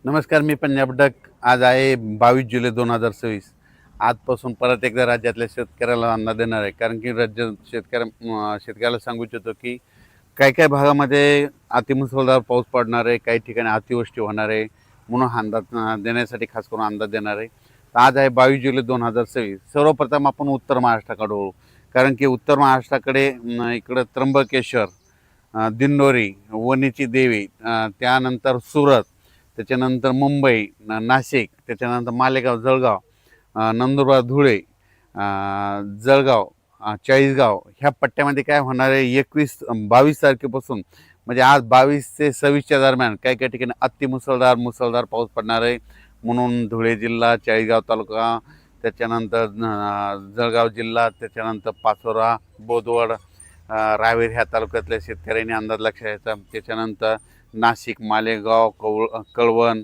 नमस्कार, मी पंजाब डक. आज आहे 22 जुलै 2026. आजपासून परत एकदा राज्यातल्या शेतकऱ्याला अन्न देणार आहे. कारण की राज्य शेतकऱ्याला सांगू इच्छितो की काही काही भागामध्ये अतिमुसळधार पाऊस पडणार आहे, काही ठिकाणी अतिवृष्टी होणार आहे. म्हणून हा अंदाज देण्यासाठी खास करून अंदाज देणार आहे. तर आज आहे 22 जुलै 2026. सर्वप्रथम आपण उत्तर महाराष्ट्राकडे वळू. कारण की उत्तर महाराष्ट्राकडे इकडं त्र्यंबकेश्वर, दिंडोरी, वणीची देवी, त्यानंतर सुरत, त्याच्यानंतर मुंबई, नाशिक, त्याच्यानंतर मालेगाव, जळगाव, नंदुरबार, धुळे, जळगाव, चाळीसगाव ह्या पट्ट्यामध्ये काय होणार आहे 22 तारखेपासून, म्हणजे आज 22 ते 26च्या दरम्यान काही काही ठिकाणी मुसळधार पाऊस पडणार आहे. म्हणून धुळे जिल्हा, चाळीसगाव तालुका, त्याच्यानंतर जळगाव जिल्हा, त्याच्यानंतर पाचोरा, बोदवड, रावेर ह्या तालुक्यातल्या शेतकऱ्यांनी अंदाज लक्षात घ्यायचा. त्याच्यानंतर नाशिक, मालेगाव, कळवण,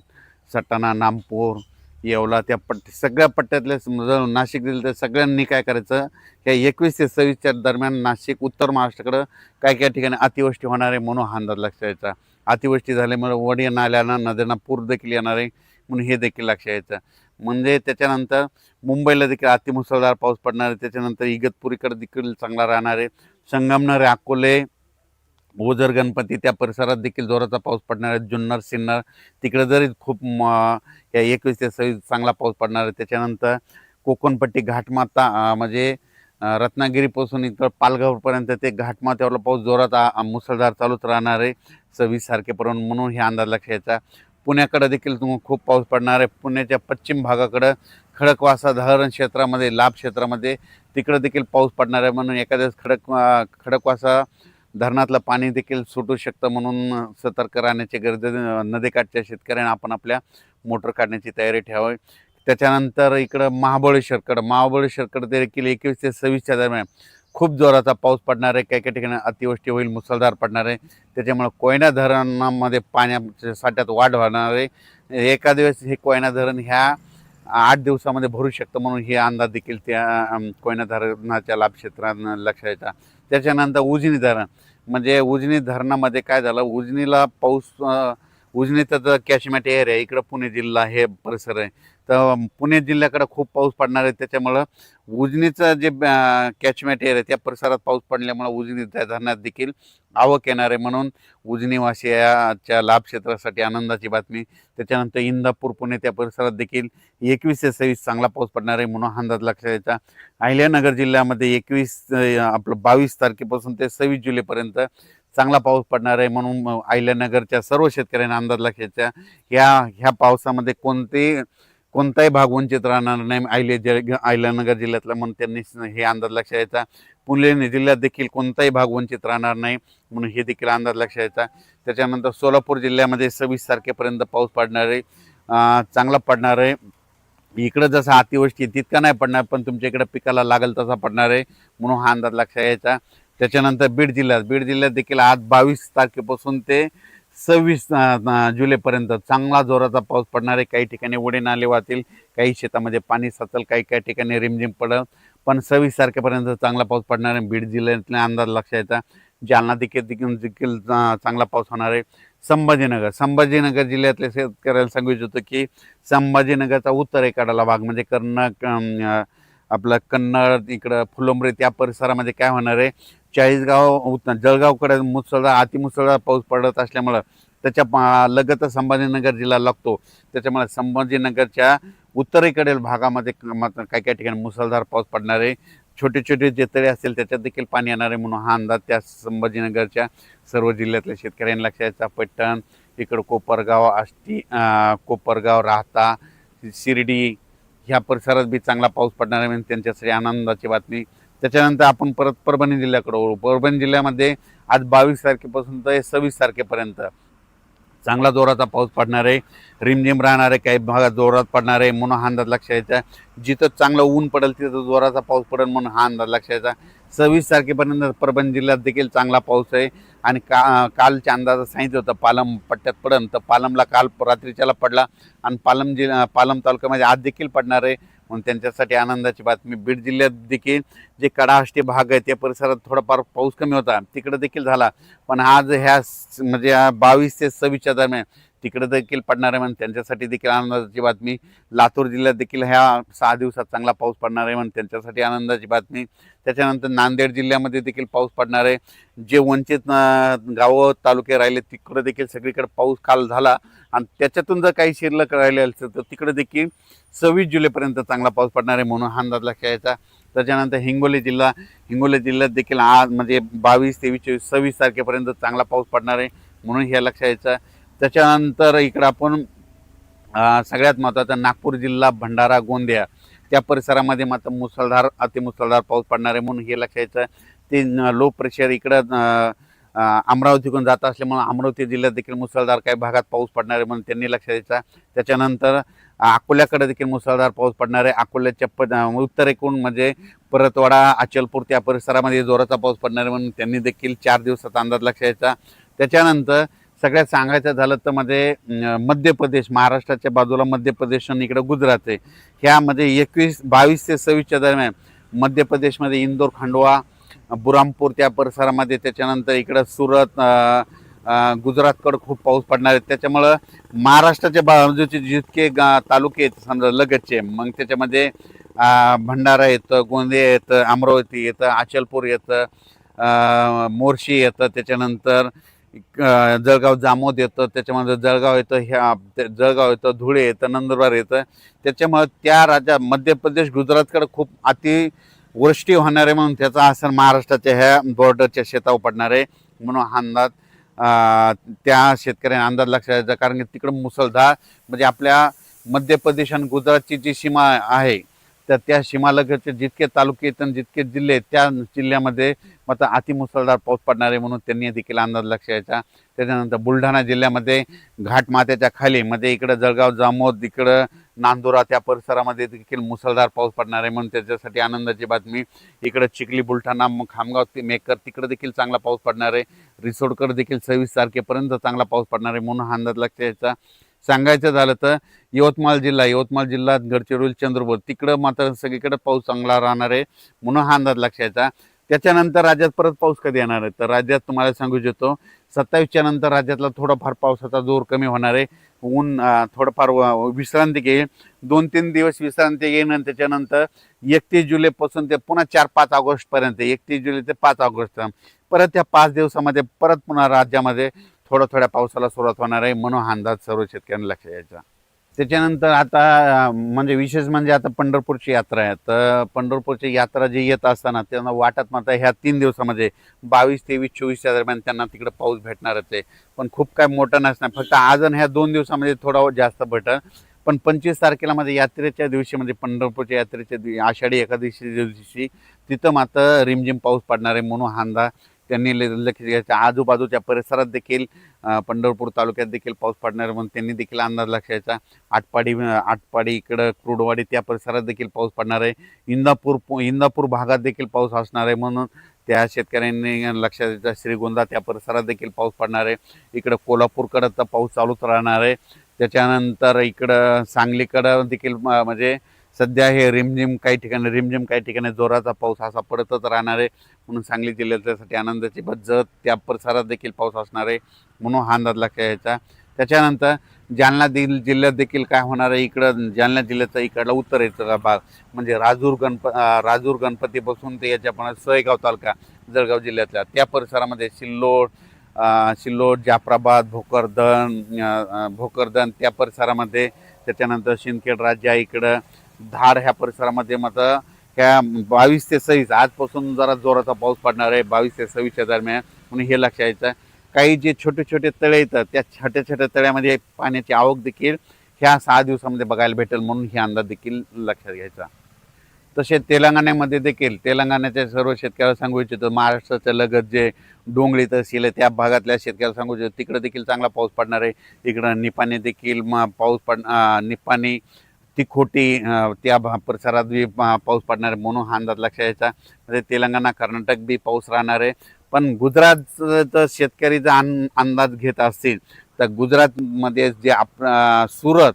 सटाणा, नामपूर, येवला त्या सगळ्या पट्ट्यातल्या जर नाशिक दिलं तर सगळ्यांनी काय करायचं, या 21 ते 26च्या दरम्यान नाशिक, उत्तर महाराष्ट्राकडं काही ठिकाणी अतिवृष्टी होणार आहे. म्हणून हा अंदाज लक्षात घ्यायचा. अतिवृष्टी झाल्यामुळे वडी नाल्यांना, नद्यांना पूर देखील येणार आहे. म्हणून हे देखील लक्षात घ्यायचं. म्हणजे त्याच्यानंतर मुंबईला देखील अतिमुसळधार पाऊस पडणार आहे. त्याच्यानंतर इगतपुरीकडे देखील चांगला राहणार आहे. संगमनेर, अकोले, ओझर, गणपती त्या परिसरात देखील जोराचा पाऊस पडणार आहे. जुन्नर, सिन्नर तिकडे जरी खूप या 21 ते 26 चांगला पाऊस पडणार आहे. त्याच्यानंतर कोकणपट्टी, घाटमाता, म्हणजे रत्नागिरीपासून इथं पालघरपर्यंत ते घाटमाथ्यावरला पाऊस जोरात मुसळधार चालूच राहणार आहे 26 तारखेपर्यंत. म्हणून हे अंदाज लक्षात घ्यायचा. पुण्याकडे देखील खूप पाऊस पडणार आहे. पुण्याच्या पश्चिम भागाकडं खडकवासला धरण क्षेत्रामध्ये, लाभ क्षेत्रामध्ये तिकडं देखील पाऊस पडणार आहे. म्हणून एखाद्या खडकवासला धरणातलं पाणी देखील सुटू शकतं. म्हणून सतर्क राहण्याची गरज आहे. नदीकाठच्या शेतकऱ्यांना आपण आपल्या मोटर काढण्याची तयारी ठेवावी. त्याच्यानंतर इकडं महाबळेश्वरकडे देखील 21 ते 26च्या दरम्यान खूप जोराचा पाऊस पडणार आहे. काही काही ठिकाणी अतिवृष्टी होईल, मुसळधार पडणार आहे. त्याच्यामुळे कोयना धरणामध्ये पाण्याच्या साठ्यात वाढ होणार आहे. एका दिवस हे कोयना धरण ह्या 8 दिवसामध्ये भरू शकतं. म्हणून हे अंदाज देखील त्या कोयना धरणाच्या लाभ क्षेत्रात लक्षात येतात. त्याच्यानंतर उजनी धरण, म्हणजे उजनी धरणामध्ये काय झालं, उजनीला पाऊस, उजनीचं तर कॅचमेंट एरिया आहे. इकडं पुणे जिल्हा हे परिसर आहे. तर पुणे जिल्ह्याकडे खूप पाऊस पडणार आहे. त्याच्यामुळं उजनीचं जे कॅचमेंट एरिया त्या परिसरात पाऊस पडल्यामुळं उजनी धरणात देखील आवक येणार आहे. म्हणून उजनीवासियाच्या लाभ क्षेत्रासाठी आनंदाची बातमी. त्याच्यानंतर इंदापूर, पुणे त्या परिसरात देखील 21 ते 26 चांगला पाऊस पडणार आहे. म्हणून अंदाज लक्षात यायचा. अहिल्यानगर जिल्ह्यामध्ये 22 तारखेपासून ते 26 जुलैपर्यंत चांगला पाऊस पडणार आहे. म्हणून अहिल्यानगरच्या सर्व शेतकऱ्यांना अंदाज लक्षात ह्या पावसामध्ये कोणताही भाग वंचित राहणार नाही अहिल्यानगर जिल्ह्यातला. म्हणून त्यांनी हे अंदाज लक्षात यायचा. पुणे जिल्ह्यात देखील कोणताही भाग वंचित राहणार नाही. म्हणून हे देखील अंदाज लक्षात यायचा. त्याच्यानंतर सोलापूर जिल्ह्यामध्ये 26 तारखेपर्यंत पाऊस पडणार आहे, चांगला पडणार आहे. इकडं जसं अतिवृष्टी तितका नाही पडणार, पण तुमच्या इकडे पिकाला लागेल तसा पडणार आहे. म्हणून हा अंदाज लक्षात यायचा. त्याच्यानंतर बीड जिल्ह्यात देखील आज 22 तारखेपासून ते 26 जुलैपर्यंत चांगला जोराचा पाऊस पडणार आहे. काही ठिकाणी ओढे नाले वाहतील, काही शेतामध्ये पाणी साचल, काही ठिकाणी रिमझिम पडेल. पण 26 तारखेपर्यंत चांगला पाऊस पडणार आहे. बीड जिल्ह्यातला अंदाज लक्षात यायचा. जालना देखील चांगला पाऊस होणार आहे. संभाजीनगर जिल्ह्यातल्या शेतकऱ्याला सांगू इच्छितो की संभाजीनगरचा उत्तरेकडला भाग, म्हणजे आपलं कन्नड, इकडं फुलंब्री त्या परिसरामध्ये काय होणार आहे, चाळीसगाव, जळगावकडे अतिमुसळधार पाऊस पडत असल्यामुळं त्याच्या लगतच संभाजीनगर जिल्हा लागतो. त्याच्यामुळे संभाजीनगरच्या उत्तरेकडील भागामध्ये काही ठिकाणी मुसळधार पाऊस पडणार आहे. छोटे छोटे जे तळे असतील त्याच्यात देखील पाणी येणार आहे. म्हणून हा अंदाज त्या संभाजीनगरच्या सर्व जिल्ह्यातल्या शेतकऱ्यांनी लक्षात घ्यायचा. पैठण, इकडं कोपरगाव, आष्टी, कोपरगाव, राहता, शिर्डी ह्या परिसरात बी चांगला पाऊस पडणार आहे. म्हणजे त्यांच्यासाठी आनंदाची बातमी. त्याच्यानंतर आपण परत परभणी जिल्ह्याकडे वळू. परभणी जिल्ह्यामध्ये आज 22 तारखेपासून तर 26 तारखेपर्यंत चांगला जोराचा पाऊस पडणार आहे. रिमझिम राहणार आहे, काही भागात जोरात पडणार आहे. म्हणून हा अंदाज लक्षात यायचा. जिथं चांगलं ऊन पडेल तिथं जोराचा पाऊस पडेल. म्हणून हा अंदाज लक्षात यायचा. 26 तारखेपर्यंत परभणी जिल्ह्यात देखील चांगला पाऊस आहे. आणि कालच्या अंदाजात सांगितलं होतं पालम पट्ट्यात पडेल, तर पालमला काल रात्रीच्याला पडला. आणि पालम तालुक्यामध्ये आज देखील पडणार आहे. म्हणून त्यांच्यासाठी आनंदाची बातमी. बीड जिल्ह्यात देखील जे कडाष्टी भाग आहे त्या परिसरात थोडाफार पाऊस कमी होता, तिकडे देखील झाला. पण आज म्हणजे 22 ते 26च्या दरम्यान तिकडे देखील पडणार आहे म्हणून त्यांच्यासाठी देखील आनंदाची बातमी. लातूर जिल्ह्यात देखील ह्या 6 दिवसात चांगला पाऊस पडणार आहे म्हणून त्यांच्यासाठी आनंदाची बातमी. त्याच्यानंतर नांदेड जिल्ह्यामध्ये देखील पाऊस पडणार आहे. जे वंचित गावं तालुके राहिले तिकडे देखील सगळीकडे पाऊस काल झाला आणि त्याच्यातून जर काही शिल्लक राहिले असेल तर तिकडे देखील 26 जुलैपर्यंत चांगला पाऊस पडणार आहे म्हणून हा अंदाज लक्षात घ्यायचा. त्याच्यानंतर हिंगोली जिल्ह्यात देखील आज म्हणजे 22, 23, 24, 26 तारखेपर्यंत चांगला पाऊस पडणार आहे म्हणून हे लक्षात घ्यायचं. त्याच्यानंतर इकडं आपण सगळ्यात महत्त्वाचा नागपूर जिल्हा, भंडारा, गोंदिया त्या परिसरामध्ये मात्र मुसळधार अतिमुसळधार पाऊस पडणार आहे म्हणून हे लक्षात घ्यायचं. ते लो प्रेशर इकडं अमरावतीकडून जात असल्यामुळे अमरावती जिल्ह्यात देखील मुसळधार काही भागात पाऊस पडणार आहे म्हणून त्यांनी लक्षात द्यायचा. त्याच्यानंतर अकोल्याकडे देखील मुसळधार पाऊस पडणार आहे. अकोल्याच्या उत्तरेकडून म्हणजे परतवाडा, अचलपूर त्या परिसरामध्ये जोराचा पाऊस पडणार आहे म्हणून त्यांनी देखील 4 दिवसाचा अंदाज लक्षात द्यायचा. त्याच्यानंतर सगळ्यात सांगायचं झालं तर म्हणजे मध्य प्रदेश, महाराष्ट्राच्या बाजूला मध्य प्रदेश आणि इकडं गुजरात आहे. ह्यामध्ये 22 ते 26च्या दरम्यान मध्य प्रदेशमध्ये इंदोर, खंडवा, बुरामपूर त्या परिसरामध्ये, त्याच्यानंतर इकडं सुरत, गुजरातकडं खूप पाऊस पडणार आहे. त्याच्यामुळं महाराष्ट्राच्या बाजूचे जितके तालुके आहेत समजा लगतचे, मग त्याच्यामध्ये भंडारा येतं, गोंदिया येतं, अमरावती येतं, अचलपूर येतं, मोर्शी येतं, त्याच्यानंतर जळगाव जामोद येतं, त्याच्यामध्ये जळगाव येतं, जळगाव येतं, धुळे येतं, नंदुरबार येतं. त्याच्यामुळे त्या राज्यात मध्य प्रदेश, गुजरातकडे खूप अतिवृष्टी होणार आहे म्हणून त्याचा असर महाराष्ट्राच्या ह्या बॉर्डरच्या शेतावर पडणार आहे म्हणून हा अंदाज त्या शेतकऱ्यांना अंदाज लक्षात द्यायचा. कारण की तिकडं मुसळधार म्हणजे आपल्या मध्य प्रदेश आणि गुजरातची जी सीमा आहे तर त्या सीमालगतचे जितके तालुके आहेत आणि जितके जिल्हे आहेत त्या जिल्ह्यामध्ये मात्र अतिमुसळधार पाऊस पडणार आहे म्हणून त्यांनी देखील अंदाज लक्षात द्यायचा. त्याच्यानंतर बुलढाणा जिल्ह्यामध्ये घाटमाथ्याच्या खाली म्हणजे इकडं जळगाव, जामोद, इकडं नांदुरा त्या परिसरामध्ये देखील मुसळधार पाऊस पडणार आहे म्हणून त्याच्यासाठी आनंदाची बातमी. इकडं चिखली, बुलढाणा, खामगाव, मेकर तिकडं देखील चांगला पाऊस पडणार आहे. रिसोडकडे देखील 26 तारखेपर्यंत चांगला पाऊस पडणार आहे म्हणून हा अंदाज लक्षात द्यायचा. सांगायचं झालं तर यवतमाळ जिल्हा, गडचिरोली, चंद्रपूर तिकडं मात्र सगळीकडे पाऊस चांगला राहणार आहे म्हणून हा अंदाज लक्षात घ्यायचा. त्याच्यानंतर राज्यात परत पाऊस कधी येणार आहे तर राज्यात तुम्हाला सांगू इच्छितो 27च्या नंतर राज्यातला थोडाफार पावसाचा जोर कमी होणार आहे. ऊन थोडंफार विश्रांती घेईल, 2-3 दिवस विश्रांती घेईन आणि त्याच्यानंतर 31 जुलैपासून ते पुन्हा 4-5 ऑगस्टपर्यंत, 31 जुलै ते 5 ऑगस्ट परत त्या 5 दिवसामध्ये परत पुन्हा राज्यामध्ये थोड्या पावसाला सुरुवात होणार आहे म्हणून हा अंदाज सर्व शेतकऱ्यांना लक्षात यायचा. त्याच्यानंतर आता म्हणजे विशेष म्हणजे आता पंढरपूरची यात्रा आहे. तर पंढरपूरची यात्रा जी येत असताना त्यांना वाटत मात्र ह्या 3 दिवसामध्ये 22, 23, 24च्या दरम्यान त्यांना तिकडे पाऊस भेटणारच आहे. पण खूप काय मोठं नसणार, फक्त आज आणि ह्या 2 दिवसामध्ये थोडा जास्त भेटेल. पण 25 तारखेला मध्ये यात्रेच्या दिवशी म्हणजे पंढरपूरच्या यात्रेच्या आषाढी एकादशी दिवशी तिथं मात्र रिमझिम पाऊस पडणार आहे म्हणून हा अंदाज त्यांनी लक्ष द्यायचा. आजूबाजूच्या परिसरात देखील पंढरपूर तालुक्यात देखील पाऊस पडणार म्हणून त्यांनी देखील अंदाज लक्षायचा. आटपाडी इकडं क्रूडवाडी त्या परिसरात देखील पाऊस पडणार आहे. इंदापूर भागात देखील पाऊस असणार आहे म्हणून त्या शेतकऱ्यांनी लक्षात द्यायचा. श्रीगोंदा त्या परिसरात देखील पाऊस पडणार आहे. इकडं कोल्हापूरकडं तर पाऊस चालूच राहणार आहे. त्याच्यानंतर इकडं सांगलीकडं देखील म्हणजे सध्या हे रिमझिम काही ठिकाणी जोराचा पाऊस असा पडतच राहणार आहे म्हणून सांगली जिल्ह्यासाठी आनंदाची जत त्या परिसरात देखील पाऊस असणार आहे म्हणून हा अंदाज लक्षात यायचा. त्याच्यानंतर जालना जिल्ह्यात देखील काय होणार आहे, इकडं जालना जिल्ह्याचा इकडला उत्तरेचा भाग म्हणजे राजूर गणपतीपासून ते याच्यापर्यंत सोयगाव तालुका जळगाव जिल्ह्यातल्या त्या परिसरामध्ये सिल्लोड, जाफराबाद, भोकरदन त्या परिसरामध्ये, त्याच्यानंतर सिंदखेड राज्य इकडं धाड ह्या परिसरामध्ये मात्र ह्या 22 ते 26 आजपासून जरा जोराचा पाऊस पडणार आहे 22 ते 26च्या दरम्यान म्हणून हे लक्षात यायचं. काही जे छोटे छोटे येतात त्या छोट्या तळ्यामध्ये पाण्याची आवक देखील ह्या 6 दिवसामध्ये बघायला भेटेल म्हणून हे अंदाज देखील लक्षात घ्यायचा. तसे तेलंगणामध्ये देखील तेलंगणाच्या सर्व शेतकऱ्याला सांगू इच्छितो, महाराष्ट्राच्या लगत जे डोंगरी तहसील त्या भागातल्या शेतकऱ्याला सांगू इच्छितो तिकडे देखील चांगला पाऊस पडणार आहे. इकडं निपाणी देखील निपाणी तिखोटी त्या परिसरात बी पाऊस पडणार आहे म्हणून हा अंदाज लक्षात यायचा. म्हणजे तेलंगणा, कर्नाटक बी पाऊस राहणार आहे. पण गुजरातचा शेतकरी जर अंदाज घेत असतील तर गुजरातमध्ये जे सुरत,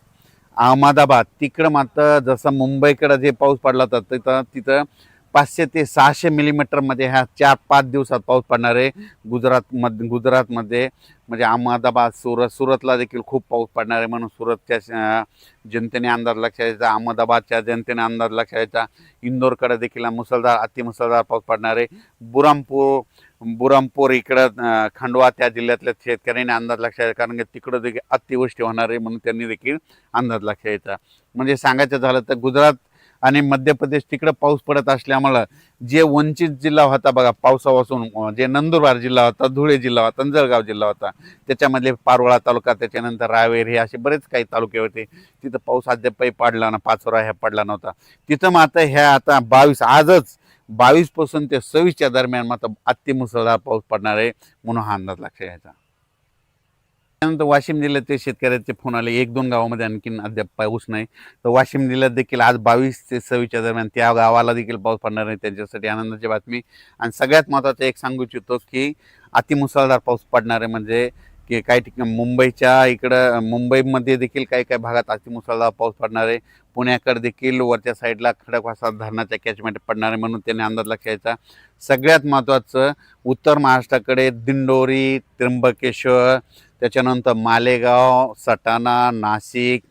अहमदाबाद तिकडं मात्र जसं मुंबईकडं जे पाऊस पडला तर तिथं 500 ते 600 मिलीमीटरमध्ये ह्या 4-5 दिवसात पाऊस पडणार आहे. गुजरातमध्ये म्हणजे अहमदाबाद, सुरतला देखील खूप पाऊस पडणार आहे, म्हणून सुरतच्या जनतेने अंदाज लक्षात घ्यायचा. अहमदाबादच्या जनतेने अंदाज लक्षात घ्यायचा. इंदोरकडे देखील मुसळधार अतिमुसळधार पाऊस पडणार आहे. बुरहानपूर इकडं खंडवा त्या जिल्ह्यातल्या शेतकऱ्यांनी अंदाज लक्षात घ्यायचा, कारण की तिकडं देखील अतिवृष्टी होणार आहे, म्हणून त्यांनी देखील अंदाज लक्षात घ्यायचा. म्हणजे सांगायचं झालं तर गुजरात आणि मध्य प्रदेश तिकडं पाऊस पडत असल्यामुळं जे वंचित जिल्हा होता बघा पावसापासून, जे नंदुरबार जिल्हा होता, धुळे जिल्हा होता, जळगाव जिल्हा होता, त्याच्यामधले पारोळा तालुका, त्याच्यानंतर रावेर, हे असे बरेच काही तालुके होते, तिथं पाऊस अद्यापही पडला ना, पाचोरा ह्या पडला नव्हता. तिथं मात्र ह्या आता 22 आजच 22 पासून ते 26च्या दरम्यान मात्र अतिमुसळधार पाऊस पडणार आहे, म्हणून हा अंदाज लक्षात घ्यायचा. त्यानंतर वाशिम जिल्ह्यातील शेतकऱ्याचे फोन आले, 1-2 गावामध्ये आणखीन अद्याप पाऊस नाही. तर वाशिम जिल्ह्यात देखील आज 22 ते 26च्या दरम्यान त्या गावाला देखील पाऊस पडणार नाही, त्यांच्यासाठी आनंदाची बातमी. आणि सगळ्यात महत्त्वाचं एक सांगू इच्छितो की अतिमुसळधार पाऊस पडणार आहे, म्हणजे की काही ठिकाणी मुंबईच्या इकडं मुंबईमध्ये देखील काही काही भागात अतिमुसळधार पाऊस पडणार आहे. पुण्याकडे देखील वरच्या साईडला खडकवासला धरणाच्या कॅचमेंट पडणार आहे, म्हणून त्यांनी अंदाज लक्षात घ्यायचा. सगळ्यात महत्त्वाचं उत्तर महाराष्ट्राकडे दिंडोरी, त्र्यंबकेश्वर, त्याच्यानंतर मालेगाव, सटाणा, नाशिक,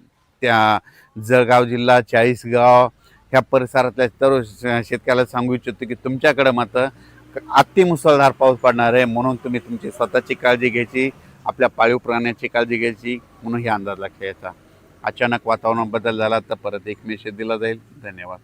त्या जळगाव जिल्हा, चाळीसगाव ह्या परिसरातल्या सर्व शेतकऱ्याला सांगू इच्छितो की तुमच्याकडे मात्र अतिमुसळधार पाऊस पडणार आहे, म्हणून तुम्ही तुमची स्वतःची काळजी घ्यायची, आपल्या पाळीव प्राण्याची काळजी घ्यायची, म्हणून ही अंदाज लक्षात घ्यायचा. अचानक वातावरण बदल झाला तर परत एक मेसेज दिला जाईल. धन्यवाद.